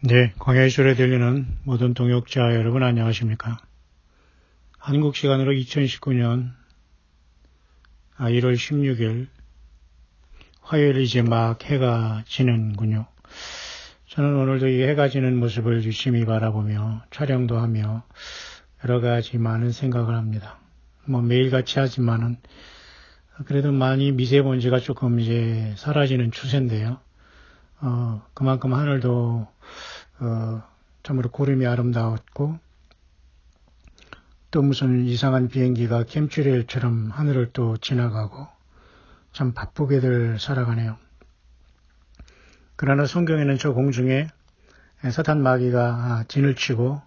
네, 광야의 소리에 들리는 모든 동역자 여러분 안녕하십니까? 한국 시간으로 2019년 1월 16일 화요일 이제 막 해가 지는군요. 저는 오늘도 이 해가 지는 모습을 유심히 바라보며 촬영도 하며 여러 가지 많은 생각을 합니다. 매일같이 하지만은 그래도 많이 미세먼지가 조금 이제 사라지는 추세인데요. 그만큼 하늘도 참으로 구름이 아름다웠고 또 무슨 이상한 비행기가 캠츄레일처럼 하늘을 또 지나가고 참 바쁘게들 살아가네요. 그러나 성경에는 저 공중에 사탄 마귀가 진을 치고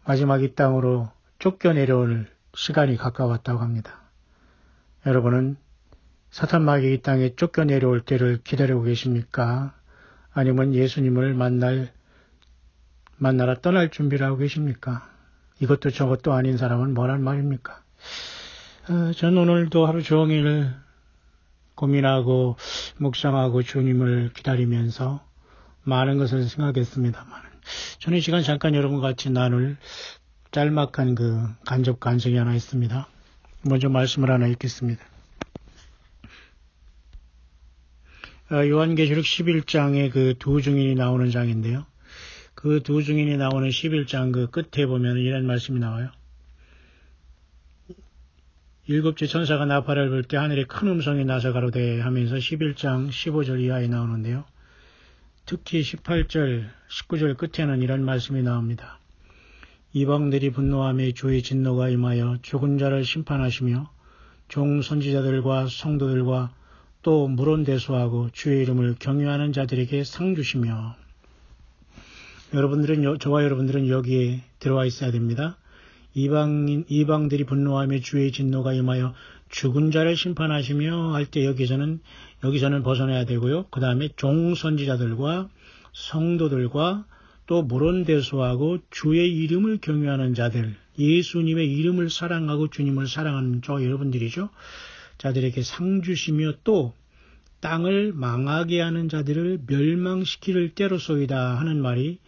마지막 이 땅으로 쫓겨 내려올 시간이 가까웠다고 합니다. 여러분은 사탄 마귀 이 땅에 쫓겨 내려올 때를 기다리고 계십니까? 아니면 예수님을 만나러 떠날 준비를 하고 계십니까? 이것도 저것도 아닌 사람은 뭐란 말입니까? 전 오늘도 하루 종일 고민하고 묵상하고 주님을 기다리면서 많은 것을 생각했습니다만 저는 이 시간 잠깐 여러분과 같이 나눌 짤막한 간접 간증이 하나 있습니다. 먼저 말씀을 하나 읽겠습니다. 요한계시록 11장에 두 증인이 나오는 장인데요. 그 두 증인이 나오는 11장 끝에 보면 이런 말씀이 나와요. 일곱째 천사가 나팔을 불 때 하늘에 큰 음성이 나서 가로되 하면서 11장 15절 이하에 나오는데요. 특히 18절, 19절 끝에는 이런 말씀이 나옵니다. 이방들이 분노하며 주의 진노가 임하여 죽은 자를 심판하시며 종 선지자들과 성도들과 또 물온대수하고 주의 이름을 경유하는 자들에게 상 주시며 저와 여러분들은 여기에 들어와 있어야 됩니다. 이방들이 분노하며 주의 진노가 임하여 죽은 자를 심판하시며 할 때 여기서는 벗어나야 되고요. 그 다음에 종 선지자들과 성도들과 또 물온대수하고 주의 이름을 경유하는 자들, 예수님의 이름을 사랑하고 주님을 사랑하는 저 여러분들이죠. 자들에게 상 주시며 또 땅을 망하게 하는 자들을 멸망시킬 때로소이다 하는 말이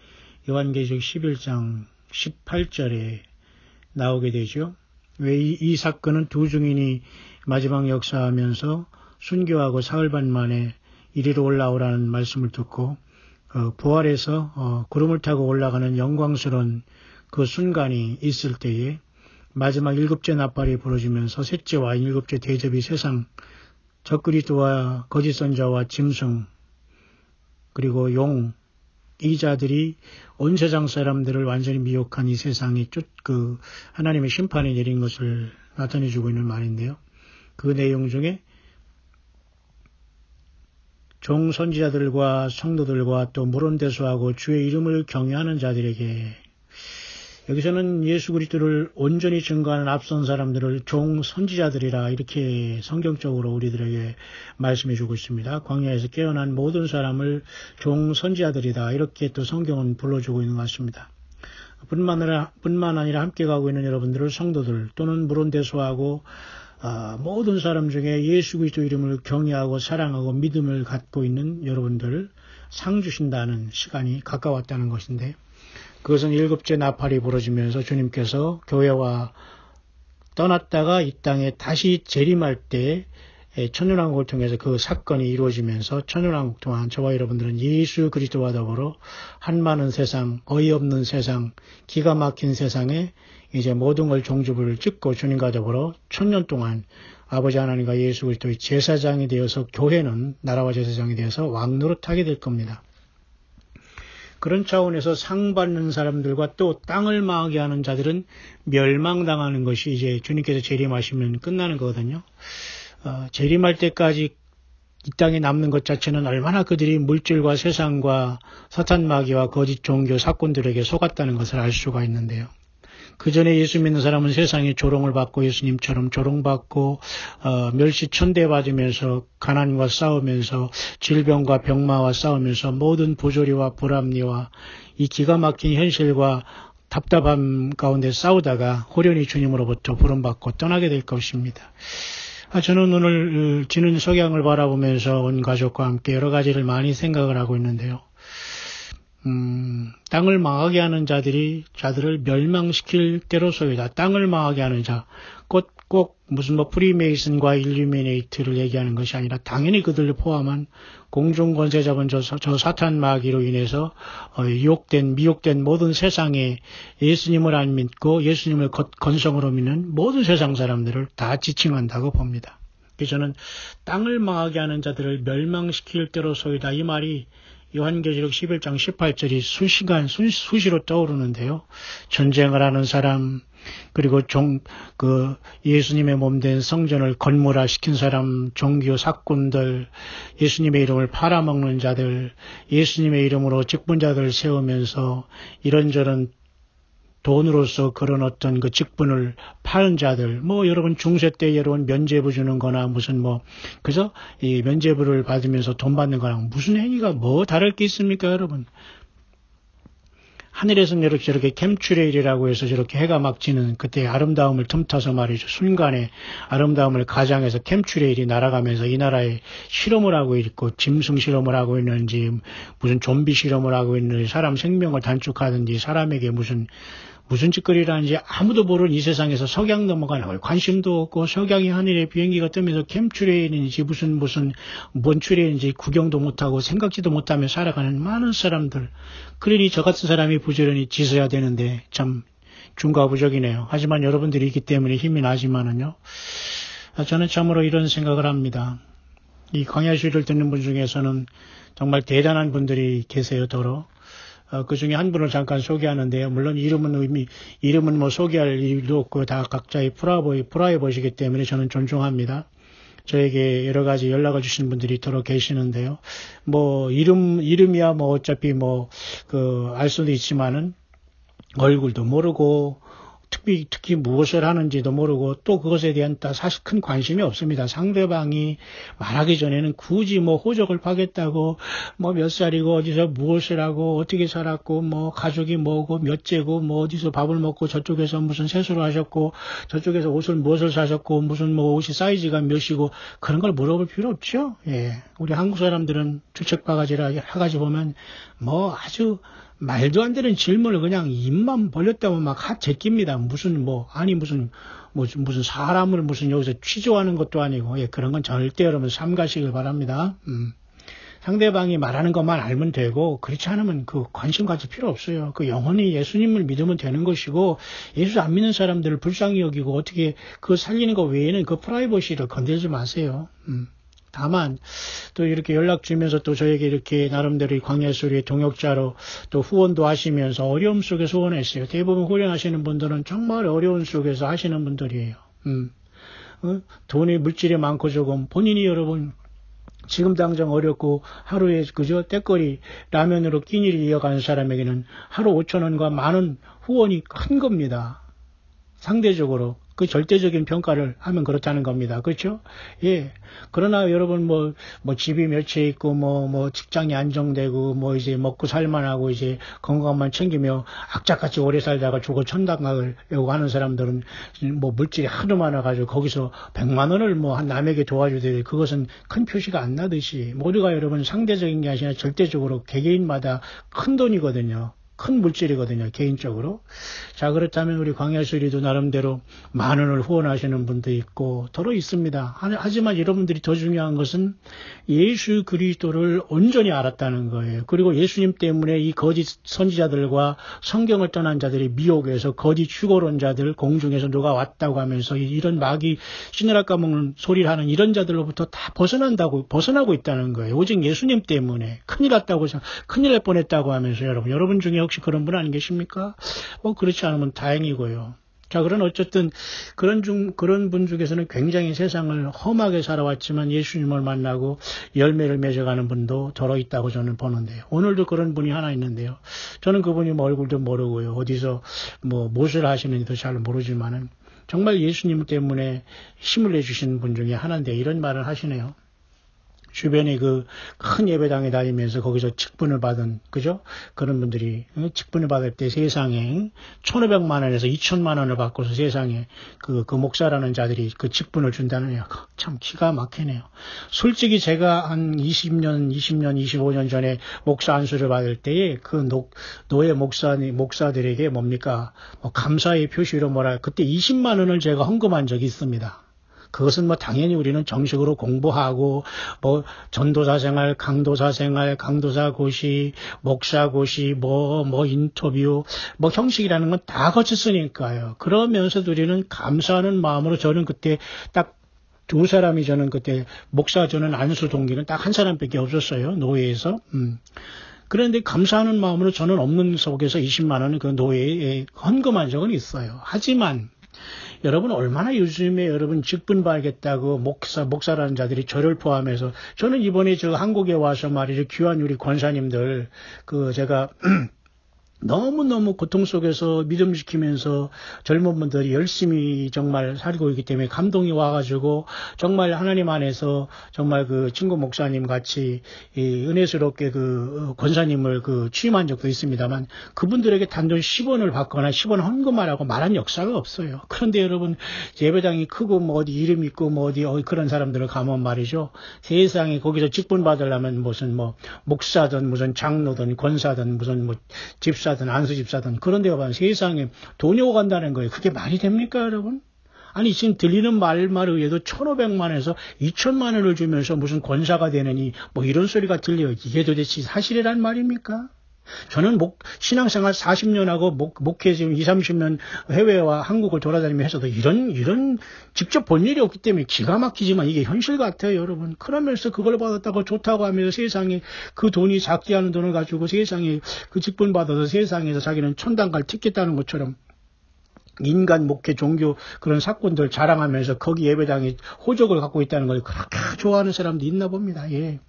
요한계시록 11장 18절에 나오게 되죠. 왜 이 사건은 두 증인이 마지막 역사하면서 순교하고 사흘 반 만에 이리로 올라오라는 말씀을 듣고 부활해서 구름을 타고 올라가는 영광스러운 그 순간이 있을 때에 마지막 일곱째 나팔이 부러지면서 셋째 와인 일곱째 대접이 세상 적그리스도와 거짓 선자와 짐승 그리고 용 이 자들이 온 세상 사람들을 완전히 미혹한 이 세상에 하나님의 심판이 내린 것을 나타내주고 있는 말인데요. 그 내용 중에 종 선지자들과 성도들과 또 물온대수하고 주의 이름을 경외하는 자들에게 여기서는 예수 그리스도를 온전히 증거하는 앞선 사람들을 종 선지자들이라 이렇게 성경적으로 우리들에게 말씀해 주고 있습니다. 광야에서 깨어난 모든 사람을 종 선지자들이다 이렇게 또 성경은 불러주고 있는 것 같습니다. 뿐만 아니라 함께 가고 있는 여러분들을 성도들 또는 물온대수하고 모든 사람 중에 예수 그리스도 이름을 경외하고 사랑하고 믿음을 갖고 있는 여러분들을 상 주신다는 시간이 가까웠다는 것인데 그것은 일곱째 나팔이 부러지면서 주님께서 교회와 떠났다가 이 땅에 다시 재림할 때 천년왕국을 통해서 그 사건이 이루어지면서 천년왕국 동안 저와 여러분들은 예수 그리스도와 더불어 한많은 세상, 어이없는 세상, 기가 막힌 세상에 이제 모든 걸 종주부를 찍고 주님과 더불어 천년 동안 아버지 하나님과 예수 그리스도의 제사장이 되어서 교회는 나라와 제사장이 되어서 왕노릇하게 될 겁니다. 그런 차원에서 상 받는 사람들과 또 땅을 망하게 하는 자들은 멸망당하는 것이 이제 주님께서 재림하시면 끝나는 거거든요. 재림할 때까지 이 땅에 남는 것 자체는 얼마나 그들이 물질과 세상과 사탄 마귀와 거짓 종교 사건들에게 속았다는 것을 알 수가 있는데요. 그 전에 예수 믿는 사람은 세상에 조롱을 받고 예수님처럼 조롱받고 멸시천대받으면서 가난과 싸우면서 질병과 병마와 싸우면서 모든 부조리와 불합리와 이 기가 막힌 현실과 답답함 가운데 싸우다가 호련히 주님으로부터 부름받고 떠나게 될 것입니다. 저는 오늘 지는 석양을 바라보면서 온 가족과 함께 여러 가지를 많이 생각을 하고 있는데요. 땅을 망하게 하는 자들을 멸망시킬 때로소이다. 땅을 망하게 하는 자, 꼭 무슨 프리메이슨과 일루미네이트를 얘기하는 것이 아니라 당연히 그들을 포함한 공중권세 잡은 저 사탄 마귀로 인해서 미혹된 모든 세상에 예수님을 안 믿고 예수님을 건성으로 믿는 모든 세상 사람들을 다 지칭한다고 봅니다. 그래서 저는 땅을 망하게 하는 자들을 멸망시킬 때로소이다. 이 말이 요한계시록 11장 18절이 수시로 떠오르는데요. 전쟁을 하는 사람, 그리고 예수님의 몸된 성전을 건물화시킨 사람, 종교 사꾼들, 예수님의 이름을 팔아먹는 자들, 예수님의 이름으로 직분자들을 세우면서 이런저런 돈으로서 그런 어떤 그 직분을 파는 자들, 여러분 중세 때 여러분 면죄부 주는 거나 그래서 이 면죄부를 받으면서 돈 받는 거랑 무슨 행위가 다를 게 있습니까, 여러분? 하늘에서는 저렇게 캠추레일이라고 해서 저렇게 해가 막 지는 그때 아름다움을 틈타서 말이죠. 순간에 아름다움을 가장해서 캠추레일이 날아가면서 이 나라에 실험을 하고 있고 짐승 실험을 하고 있는지 무슨 좀비 실험을 하고 있는지 사람 생명을 단축하든지 사람에게 무슨 짓거리라는지 아무도 모르는 이 세상에서 석양 넘어가는 걸 관심도 없고 석양이 하늘에 비행기가 뜨면서 캠추레일인지 뭔 추레일인지 구경도 못하고 생각지도 못하며 살아가는 많은 사람들. 그러니 저 같은 사람이 부지런히 지서야 되는데 참 중과부적이네요. 하지만 여러분들이 있기 때문에 힘이 나지만은요. 저는 참으로 이런 생각을 합니다. 이 광야시를 듣는 분 중에서는 정말 대단한 분들이 계세요, 더러. 그 중에 한 분을 잠깐 소개하는데요. 물론 이름은 소개할 일도 없고 다 각자의 프라이버시기 때문에 저는 존중합니다. 저에게 여러 가지 연락을 주신 분들이 더러 계시는데요. 이름이야 어차피 알 수도 있지만은 얼굴도 모르고 특히 무엇을 하는지도 모르고 또 그것에 대한 사실 큰 관심이 없습니다. 상대방이 말하기 전에는 굳이 호적을 파겠다고 몇 살이고 어디서 무엇을 하고 어떻게 살았고 가족이 뭐고 몇째고 어디서 밥을 먹고 저쪽에서 무슨 세수를 하셨고 저쪽에서 무엇을 사셨고 무슨 옷이 사이즈가 몇이고 그런 걸 물어볼 필요 없죠. 예. 우리 한국 사람들은 주책바가지라 해가지고 보면 아주 말도 안 되는 질문을 그냥 입만 벌렸다면 막 제낍니다. 무슨 사람을 여기서 취조하는 것도 아니고, 그런 건 절대 여러분 삼가시길 바랍니다. 상대방이 말하는 것만 알면 되고, 그렇지 않으면 관심 가질 필요 없어요. 영원히 예수님을 믿으면 되는 것이고, 예수 안 믿는 사람들을 불쌍히 여기고, 어떻게 살리는 것 외에는 프라이버시를 건들지 마세요. 다만 또 이렇게 연락 주면서 또 저에게 이렇게 나름대로 광야소리의 동역자로 또 후원도 하시면서 어려움 속에서 후원했어요. 대부분 후원하시는 분들은 정말 어려운 속에서 하시는 분들이에요. 돈이 물질이 많고 조금 본인이 여러분 지금 당장 어렵고 하루에 때거리 라면으로 끼니를 이어가는 사람에게는 하루 5,000원과 많은 후원이 큰 겁니다. 상대적으로. 절대적인 평가를 하면 그렇다는 겁니다. 그렇죠? 예. 그러나 여러분 집이 몇 채 있고 직장이 안정되고 이제 먹고 살만하고 이제 건강만 챙기며 악착같이 오래 살다가 죽어 천당 가려고 하는 사람들은 물질이 하도 많아가지고 거기서 100만 원을 남에게 도와주되 그것은 큰 표시가 안 나듯이 모두가 여러분 상대적인 게 아니라 절대적으로 개개인마다 큰 돈이거든요. 큰 물질이거든요, 개인적으로. 자, 그렇다면 우리 광야수리도 나름대로 만 원을 후원하시는 분도 있고, 더러 있습니다. 하지만 여러분들이 더 중요한 것은 예수 그리스도를 온전히 알았다는 거예요. 그리고 예수님 때문에 이 거짓 선지자들과 성경을 떠난 자들이 미혹에서 거짓 휴거론자들 공중에서 누가 왔다고 하면서 이런 마귀 시내라 까먹는 소리를 하는 이런 자들로부터 다 벗어나고 있다는 거예요. 오직 예수님 때문에 큰일 날 뻔했다고 하면서 여러분 중에 혹시 그런 분 안 계십니까? 그렇지 않으면 다행이고요. 자, 어쨌든 그런 분 중에서는 굉장히 세상을 험하게 살아왔지만 예수님을 만나고 열매를 맺어가는 분도 더러 있다고 저는 보는데요. 오늘도 그런 분이 하나 있는데요. 저는 그분이 얼굴도 모르고요. 어디서 무엇을 하시는지도 잘 모르지만은 정말 예수님 때문에 힘을 내주신 분 중에 하나인데 이런 말을 하시네요. 주변에 그 큰 예배당에 다니면서 거기서 직분을 받은, 그죠? 그런 분들이 직분을 받을 때 세상에 1,500만 원에서 2,000만 원을 받고서 세상에 그 목사라는 자들이 그 직분을 준다는 참 기가 막히네요. 솔직히 제가 한 20년, 25년 전에 목사 안수를 받을 때에 그 노예 목사들에게 뭡니까? 감사의 표시로 그때 20만 원을 제가 헌금한 적이 있습니다. 그것은 당연히 우리는 정식으로 공부하고, 전도사 생활, 강도사 생활, 강도사 고시, 목사 고시, 인터뷰, 형식이라는 건 다 거쳤으니까요. 그러면서도 우리는 감사하는 마음으로 저는 그때 딱 두 사람이 저는 그때 목사 저는 안수 동기는 딱 한 사람밖에 없었어요. 노예에서. 그런데 감사하는 마음으로 저는 없는 속에서 20만 원을 그 노예에 헌금한 적은 있어요. 하지만 여러분 얼마나 요즘에 여러분 직분 받겠다고 목사라는 자들이 저를 포함해서 저는 이번에 한국에 와서 말이죠. 귀한 우리 권사님들 제가 너무너무 고통 속에서 믿음 지키면서 젊은 분들이 열심히 정말 살고 있기 때문에 감동이 와가지고 정말 하나님 안에서 정말 그 친구 목사님 같이 은혜스럽게 권사님을 취임한 적도 있습니다만 그분들에게 단돈 10원을 받거나 10원 헌금하라고 말한 역사가 없어요. 그런데 여러분 예배당이 크고 어디 이름 있고 어디 그런 사람들을 가면 말이죠. 세상에 거기서 직분 받으려면 무슨 목사든 무슨 장로든 권사든 무슨 집사든 안수집사든 그런 데가 봐요. 세상에 돈이 오간다는 거예요. 그게 말이 됩니까 여러분? 아니 지금 들리는 말에 의해도 1,500만 원에서 2,000만 원을 주면서 무슨 권사가 되느니 이런 소리가 들려요. 이게 도대체 사실이란 말입니까? 저는 신앙생활 40년 하고 목회 지금 20, 30년 해외와 한국을 돌아다니면서 해서도 이런 직접 본 일이 없기 때문에 기가 막히지만 이게 현실 같아요, 여러분. 그러면서 그걸 받았다고 좋다고 하면서 세상에 그 돈이 작지 않은 돈을 가지고 세상에 그 직분 받아서 세상에서 자기는 천당 갈 티켓 따는 것처럼 인간 목회 종교 그런 사건들 자랑하면서 거기 예배당에 호적을 갖고 있다는 걸 그렇게 좋아하는 사람도 있나 봅니다. 예.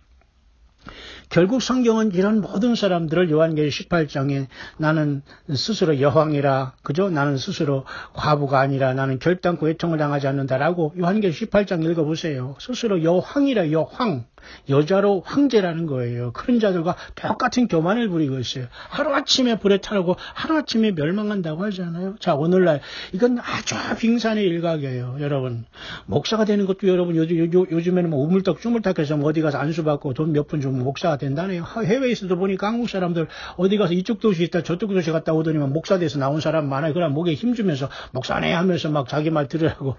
결국 성경은 이런 모든 사람들을 요한계시록 18장에 나는 스스로 여왕이라, 그죠? 나는 스스로 과부가 아니라 나는 결단코 애통을 당하지 않는다라고 요한계시록 18장 읽어보세요. 스스로 여왕이라, 여왕. 여자로 황제라는 거예요. 그런 자들과 똑같은 교만을 부리고 있어요. 하루아침에 불에 타고 하루아침에 멸망한다고 하잖아요. 자, 오늘날 이건 아주 빙산의 일각이에요. 여러분 목사가 되는 것도 여러분 요즘에는 우물떡 쭈물떡해서 어디 가서 안수받고 돈 몇 푼 주면 목사가 된다네요. 해외에서도 보니까 한국 사람들 어디 가서 이쪽 도시 있다 저쪽 도시 갔다 오더니만 목사 돼서 나온 사람 많아요. 그럼 목에 힘주면서 목사네 하면서 자기 말 들으라고.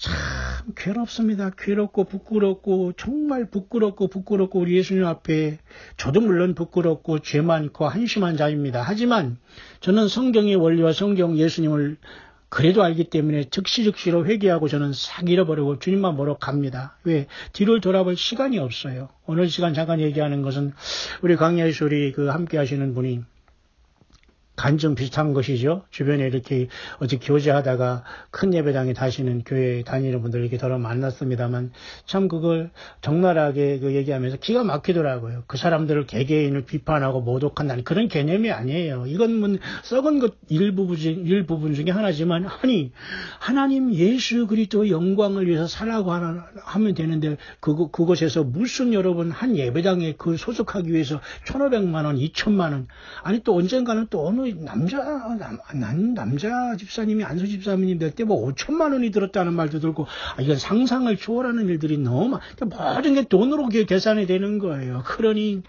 참 괴롭습니다. 괴롭고 부끄럽고 정말 부끄럽고 우리 예수님 앞에 저도 물론 부끄럽고 죄 많고 한심한 자입니다. 하지만 저는 성경의 원리와 성경 예수님을 그래도 알기 때문에 즉시로 회개하고 저는 싹 잃어버리고 주님만 보러 갑니다. 왜? 뒤를 돌아볼 시간이 없어요. 오늘 시간 잠깐 얘기하는 것은 우리 강야수 우리 함께 하시는 분이 간증 비슷한 것이죠. 주변에 이렇게 어제 교제하다가 큰 예배당에 다시는 교회 다니는 분들 이렇게 더러 만났습니다만 참 그걸 적나라하게 얘기하면서 기가 막히더라고요. 그 사람들을 개개인을 비판하고 모독한다는 그런 개념이 아니에요. 이건 썩은 것 일부분 중에 하나지만 하나님 예수 그리스도의 영광을 위해서 살라고 하면 되는데 그것에서 무슨 여러분 한 예배당에 소속하기 위해서 1,500만 원, 2,000만 원 아니 또 언젠가는 또 어느 남자 집사님이 안수 집사님 될 때 5천만 원이 들었다는 말도 들고 이건 상상을 초월하는 일들이 너무 모든 게 돈으로 계산이 되는 거예요. 그러니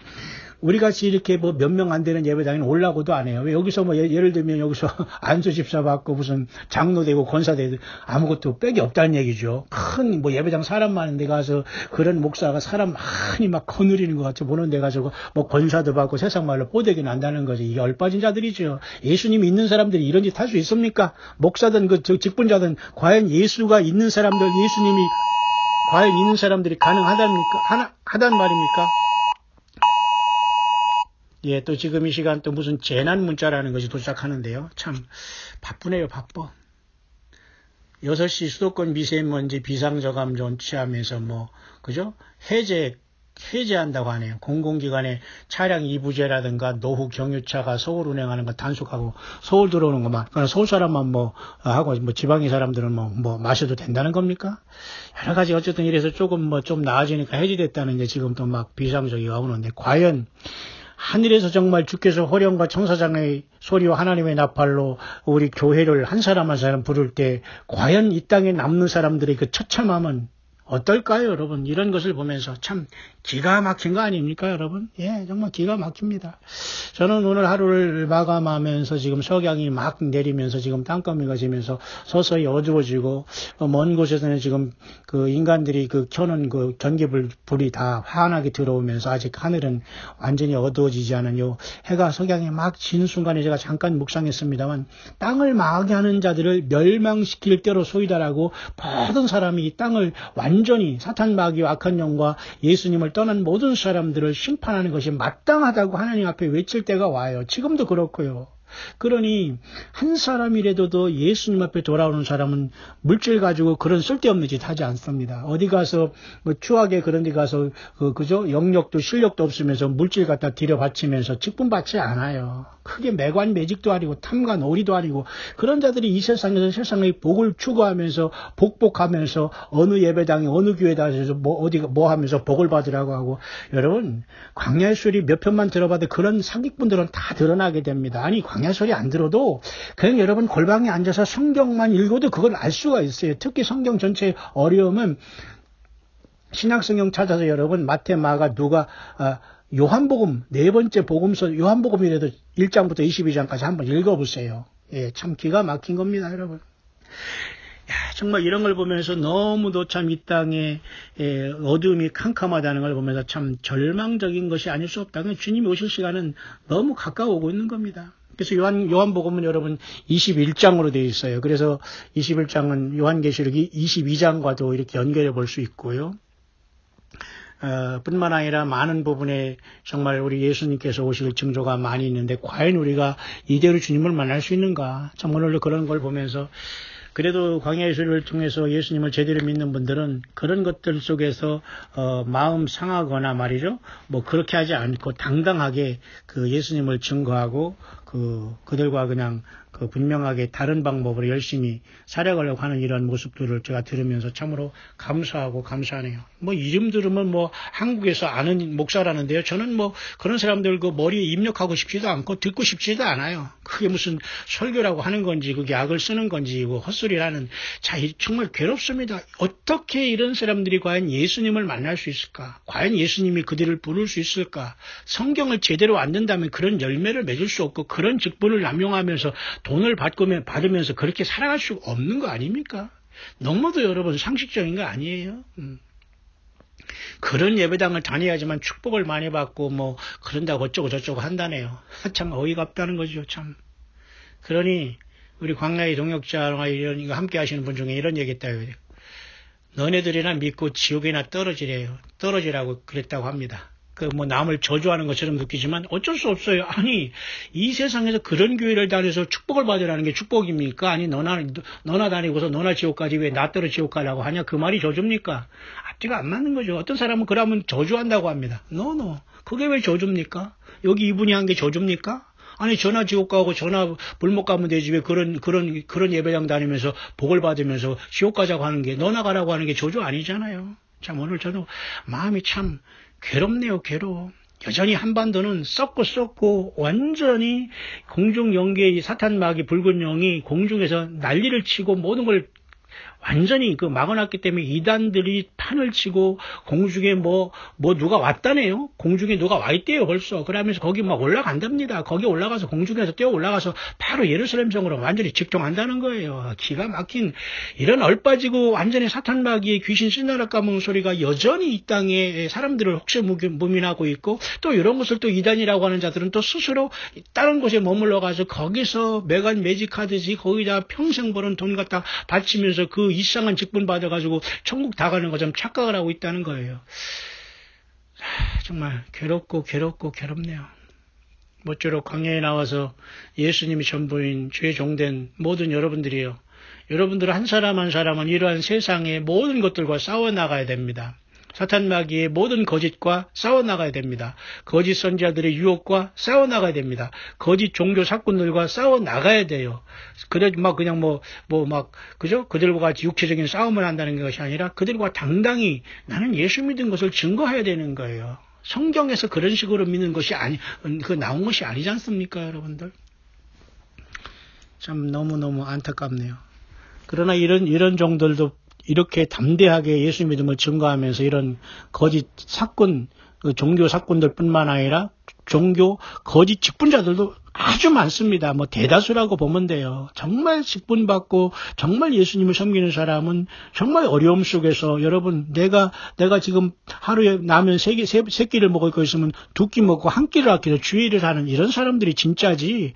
우리 같이 이렇게 몇 명 안 되는 예배당에는 올라고도 안 해요. 왜 여기서 예를 들면 여기서 안수 집사 받고 무슨 장로 되고 권사 되고 아무것도 빽이 없다는 얘기죠. 큰 예배당 사람 많은 데 가서 그런 목사가 사람 많이 거느리는 것 같이 보는 데 가서 권사도 받고 세상 말로 뽀대기 난다는 거지. 이게 얼빠진 자들이죠. 예수님이 있는 사람들이 이런 짓 할 수 있습니까? 목사든 직분자든 과연 예수가 있는 사람들 예수님이 과연 있는 사람들이 하단 말입니까? 예, 또 지금 이 시간 또 무슨 재난 문자라는 것이 도착하는데요. 참 바쁘네요, 바빠. 6시 수도권 미세먼지 비상저감 조치하면서 그죠? 해제 해제한다고 하네요. 공공기관에 차량 이부제라든가 노후 경유차가 서울 운행하는 거 단속하고 서울 들어오는 것만, 그러니까 서울 사람만 하고 지방의 사람들은 마셔도 된다는 겁니까? 여러 가지 어쨌든 이래서 조금 좀 나아지니까 해제됐다는 게 지금 또 막 비상적이가 오는데, 과연 하늘에서 정말 주께서 호령과 청사장의 소리와 하나님의 나팔로 우리 교회를 한 사람 한 사람 부를 때 과연 이 땅에 남는 사람들의 그 처참함은 어떨까요, 여러분? 이런 것을 보면서 참 기가 막힌 거 아닙니까, 여러분? 예, 정말 기가 막힙니다. 저는 오늘 하루를 마감하면서 지금 석양이 막 내리면서 지금 땅거미가 지면서 서서히 어두워지고, 먼 곳에서는 지금 그 인간들이 켜는 전기불이 다 환하게 들어오면서 아직 하늘은 완전히 어두워지지 않은 요 해가 석양이 막 지는 순간에 제가 잠깐 묵상했습니다만, 땅을 망하는 자들을 멸망시킬 때로 소이다라고 모든 사람이 이 땅을 완전히 사탄 마귀와 악한 영과 예수님을 떠난 모든 사람들을 심판하는 것이 마땅하다고 하나님 앞에 외칠 때가 와요. 지금도 그렇고요. 그러니 한 사람이라도 더 예수님 앞에 돌아오는 사람은 물질 가지고 그런 쓸데없는 짓 하지 않습니다. 어디 가서 추하게 그런 데 가서 그죠? 영역도 실력도 없으면서 물질 갖다 들여바치면서 직분 받지 않아요. 크게 매관매직도 아니고 탐과 놀이도 아니고 그런 자들이 이 세상에서 세상의 복을 추구하면서 복복하면서 어느 예배당에 어느 교회당에서 어디가 하면서 복을 받으라고 하고, 여러분 광야의 소리 몇 편만 들어봐도 그런 사기꾼들은 다 드러나게 됩니다. 아니 광야 소리 안 들어도 그냥 여러분 골방에 앉아서 성경만 읽어도 그걸 알 수가 있어요. 특히 성경 전체의 어려움은 신약성경 찾아서 여러분 마태, 마가, 누가, 요한복음 네 번째 복음서 요한복음이라도 1장부터 22장까지 한번 읽어보세요. 예, 참 기가 막힌 겁니다, 여러분. 야, 정말 이런 걸 보면서 너무도 참 이 땅에 어둠이 캄캄하다는 걸 보면서 참 절망적인 것이 아닐 수 없다. 주님이 오실 시간은 너무 가까워오고 있는 겁니다. 그래서 요한복음은 여러분 21장으로 되어 있어요. 그래서 21장은 요한계시록이 22장과도 이렇게 연결해 볼 수 있고요. 뿐만 아니라 많은 부분에 정말 우리 예수님께서 오실 징조가 많이 있는데 과연 우리가 이대로 주님을 만날 수 있는가? 참 오늘도 그런 걸 보면서 그래도 광야의 소리를 통해서 예수님을 제대로 믿는 분들은 그런 것들 속에서 마음 상하거나 말이죠. 그렇게 하지 않고 당당하게 그 예수님을 증거하고 그들과 그냥 분명하게 다른 방법으로 열심히 살아가려고 하는 이런 모습들을 제가 들으면서 참으로 감사하고 감사하네요. 이름 들으면 한국에서 아는 목사라는데요. 저는 그런 사람들 머리에 입력하고 싶지도 않고 듣고 싶지도 않아요. 그게 무슨 설교라고 하는 건지 그게 악을 쓰는 건지 헛소리라는. 자, 정말 괴롭습니다. 어떻게 이런 사람들이 과연 예수님을 만날 수 있을까? 과연 예수님이 그들을 부를 수 있을까? 성경을 제대로 안 듣는다면 그런 열매를 맺을 수 없고 그런 직분을 남용하면서 돈을 받으면서 그렇게 살아갈 수 없는 거 아닙니까? 너무도 여러분 상식적인 거 아니에요? 그런 예배당을 다녀야지만 축복을 많이 받고 그런다고 어쩌고 저쩌고 한다네요. 참 어이가 없다는 거죠, 참. 그러니 우리 광야의 동역자와 이런 함께 하시는 분 중에 이런 얘기 했다고 해요. 너네들이나 믿고 지옥에나 떨어지라고 그랬다고 합니다. 남을 저주하는 것처럼 느끼지만 어쩔 수 없어요. 아니, 이 세상에서 그런 교회를 다녀서 축복을 받으라는 게 축복입니까? 아니, 너나 다니고서 너나 지옥 가지 왜 나 따라 지옥 가라고 하냐? 그 말이 저주입니까? 앞뒤가 안 맞는 거죠. 어떤 사람은 그러면 저주한다고 합니다. No. 그게 왜 저주입니까? 여기 이분이 한 게 저주입니까? 아니, 전화 지옥 가고 전화 불못 가면 되지 왜 그런 예배당 다니면서 복을 받으면서 지옥 가자고 하는 게, 너나 가라고 하는 게 저주 아니잖아요. 참, 오늘 저도 마음이 참 괴롭네요, 괴로워. 여전히 한반도는 썩고 완전히 공중 영계의 사탄 마귀 붉은 영이 공중에서 난리를 치고 모든 걸 완전히 막아놨기 때문에 이단들이 판을 치고 공중에 누가 왔다네요. 공중에 누가 와 있대요, 벌써. 그러면서 거기 올라간답니다. 거기 올라가서 공중에서 뛰어 올라가서 바로 예루살렘 성으로 완전히 직통한다는 거예요. 기가 막힌 이런 얼빠지고 완전히 사탄 마귀의 귀신 신나라 까먹은 소리가 여전히 이 땅에 사람들을 혹세무민하고 있고, 또 이런 것을 또 이단이라고 하는 자들은 또 스스로 다른 곳에 머물러 가서 거기서 매간 매직하듯이 거기다 평생 버는 돈 갖다 바치면서 그 이상한 직분 받아가지고 천국 다 가는 것처럼 착각을 하고 있다는 거예요. 정말 괴롭네요. 모쪼록 광야에 나와서 예수님이 전부인 주의 종된 모든 여러분들이요. 여러분들 한 사람 한 사람은 이러한 세상의 모든 것들과 싸워나가야 됩니다. 사탄 마귀의 모든 거짓과 싸워나가야 됩니다. 거짓 선지자들의 유혹과 싸워나가야 됩니다. 거짓 종교 사건들과 싸워나가야 돼요. 그래, 그죠? 그들과 같이 육체적인 싸움을 한다는 것이 아니라 그들과 당당히 나는 예수 믿은 것을 증거해야 되는 거예요. 성경에서 그런 식으로 믿는 것이 나온 것이 아니지 않습니까, 여러분들? 참 너무너무 안타깝네요. 그러나 이런 종들도 이렇게 담대하게 예수 믿음을 증거하면서 이런 거짓 사건, 종교 사건들 뿐만 아니라 종교 거짓 직분자들도 아주 많습니다. 대다수라고 보면 돼요. 정말 직분받고 정말 예수님을 섬기는 사람은 정말 어려움 속에서 여러분 내가 지금 하루에 라면 세 끼를 먹을 거 있으면 2끼 먹고 1끼를 아껴서 주의를 하는 이런 사람들이 진짜지.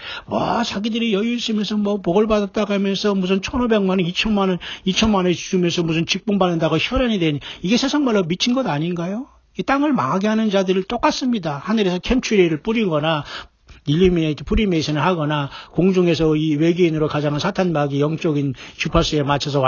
자기들이 여유 있으면서 복을 받았다고 하면서 무슨 1,500만 원, 2천만 원 주면서 무슨 직분 받는다고 혈안이 되니 이게 세상 말로 미친 것 아닌가요? 이 땅을 망하게 하는 자들을 똑같습니다. 하늘에서 캠츄레이를 뿌리거나 프리메이션을 하거나 공중에서 이 외계인으로 가장한 사탄 마귀 영적인 주파수에 맞춰서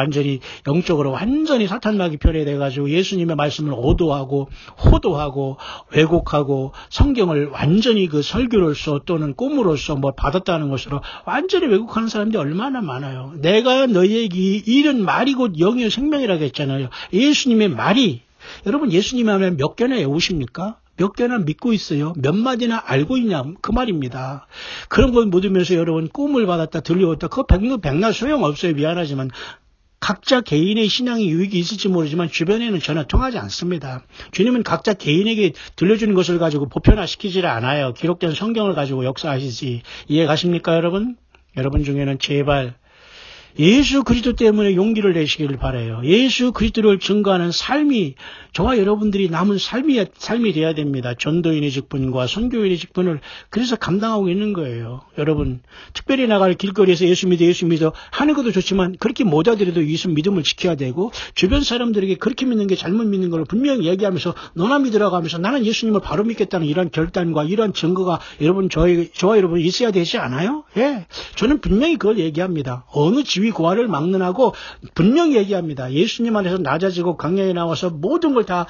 영적으로 완전히 사탄 마귀 편에 돼가지고 예수님의 말씀을 오도하고 호도하고 왜곡하고 성경을 완전히 그 설교로서 또는 꿈으로서 받았다는 것으로 완전히 왜곡하는 사람들이 얼마나 많아요. 내가 너희에게 이런 말이 곧 영이요 생명이라고 했잖아요. 예수님의 말이 여러분 예수님 하면 몇 개나 외우십니까? 몇 개나 믿고 있어요? 몇 마디나 알고 있냐? 그 말입니다. 그런 걸 묻으면서 여러분 꿈을 받았다 들려왔다 그거 백날 소용없어요. 미안하지만 각자 개인의 신앙이 유익이 있을지 모르지만 주변에는 전혀 통하지 않습니다. 주님은 각자 개인에게 들려주는 것을 가지고 보편화시키지를 않아요. 기록된 성경을 가지고 역사하시지. 이해 가십니까 여러분? 여러분 중에는 제발 예수 그리스도 때문에 용기를 내시기를 바라요. 예수 그리스도를 증거하는 삶이 저와 여러분들이 남은 삶이 돼야 됩니다. 전도인의 직분과 선교인의 직분을 그래서 감당하고 있는 거예요. 여러분 특별히 나갈 길거리에서 예수 믿어 하는 것도 좋지만 그렇게 못하더라도 예수 믿음을 지켜야 되고 주변 사람들에게 그렇게 믿는 게 잘못 믿는 걸 분명히 얘기하면서 너나 믿으라고 하면서 나는 예수님을 바로 믿겠다는 이런 결단과 이런 증거가 여러분 저와 여러분 있어야 되지 않아요? 예, 저는 분명히 그걸 얘기합니다. 어느 지위 고하를 막론하고 분명히 얘기합니다. 예수님 안에서 낮아지고 강야에 나와서 모든 걸 다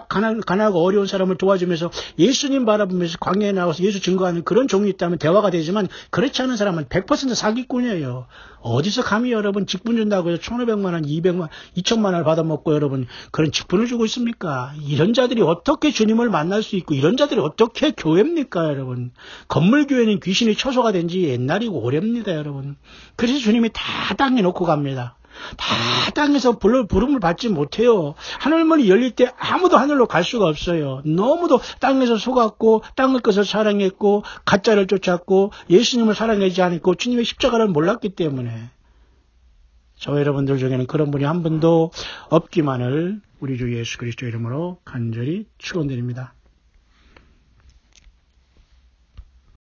가난하고 어려운 사람을 도와주면서 예수님 바라보면서 광야에 나와서 예수 증거하는 그런 종이 있다면 대화가 되지만 그렇지 않은 사람은 100% 사기꾼이에요. 어디서 감히 여러분 직분 준다고 해서 1,500만 원, 200만, 2천만 원을 받아먹고 여러분 그런 직분을 주고 있습니까? 이런 자들이 어떻게 주님을 만날 수 있고 이런 자들이 어떻게 교회입니까 여러분? 건물교회는 귀신이 처소가 된 지 옛날이고 오래입니다 여러분. 그래서 주님이 다 땅에 놓고 갑니다. 다 땅에서 부름을 받지 못해요. 하늘문이 열릴 때 아무도 하늘로 갈 수가 없어요. 너무도 땅에서 속았고 땅을 것을 사랑했고 가짜를 쫓았고 예수님을 사랑하지 않고 주님의 십자가를 몰랐기 때문에 저 여러분들 중에는 그런 분이 한 분도 없기만을 우리 주 예수 그리스도 이름으로 간절히 축원드립니다.